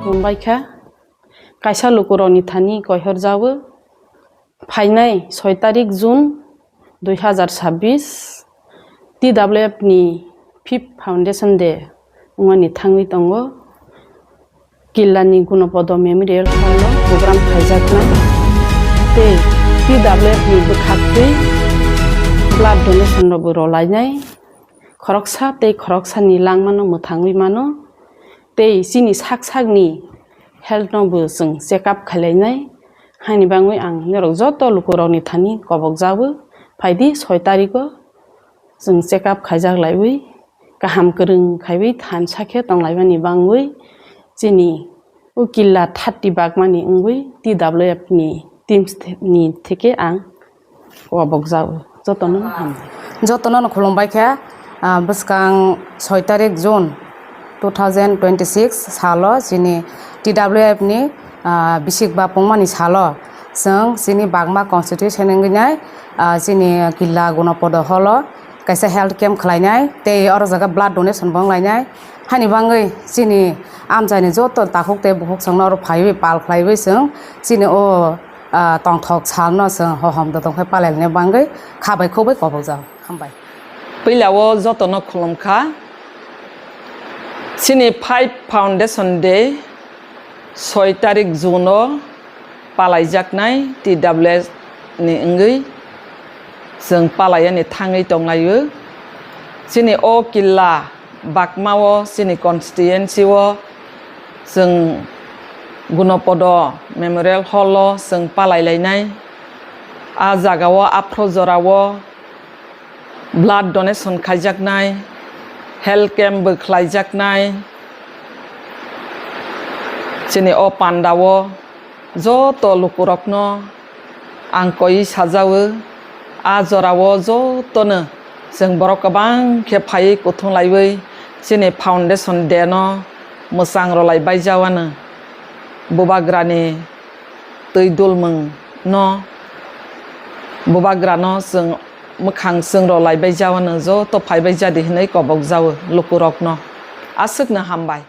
खुलुमबायखा कायसा लुकुरावनि थानि कयहर जावो फाइनाय 6 तारिख जुन 2026 TWF नि 5th फाउंडेशन डे उंगानि थांगि दङ किल्लानि गुणपद मेमोरियल हल प्रोग्राम खायजाखनाय ते TWF नि बखाखै ब्लाड डोनेशन रबो रलायनाय खरकसा ते खरकसानि लांमानो मोथांगि मानो ते सिनि साकसागनि हेल्थ नबो जों चेकअप खालायनाय हानि बाङै आं नेरक जत लुकुरावनि थानि कबक जाबो फायदि 6 तारिख जों चेकअप खायजागलायबै गाहाम गोरों खायबै थान साखे तंलायबानि बाङै जिनि उकिल्ला 30 बागमानि उंबै TWF नि टीम्स नि थेके आं कबक जाबो जतनो हाम जतनो खुलुमबायखा बसकां 6 तारिख जुन 2026 सालो जिनि TWF नि बिसिक बापंमानि सालो जों जिनि बागमा कन्स्टिट्यूशन नंगिनाय जिनि किल्ला गुणपद हल कैसा हेल्थ कैम्प खलायनाय ते और जगह ब्लाड डोनेशन बंगलायनाय हानि बाङै जिनि आमजानि जत ताखुक ते बुहुक संना और फाइबे पाल खलायबै जों जिनि ओ तंथक सालनो जों हहम दंखाय पालायनाय बाङै खाबायखौबै कबक जा हामबाय पैलावो जतनो खुलुमखा सिनि 5 फाउंडेशन डे 6 तारिख जुनो पालायजाकनाय TWF नि इंगै जों पालायनि थाङै दंलायो सिनि ओ किल्ला बागमावो सिनि कन्स्टिट्युएन्सिवो जों गुणपद मेमोरियल हल जों पालायलायनाय आ जागावो आफ्रजरावो ब्लाड डोनेशन खायजाकनाय हेल्थ कैम्प खलायजाकनाय सिनि ओ पान्डावो जत लुकुरकनो आं कय साजावो आ जरावो जतनो जों बरक गोबां खेफायै गथंलायबै सिनि फाउंडेशन डे न मोसां रलायबाय जावानो बबाग्रानि दै दुलमों न बबाग्रानो जों मोखां जों रलायबाय जावानो जत फायबाय जादि होनै कबक जावो लुकुरकनो आसोकनो हामबाय।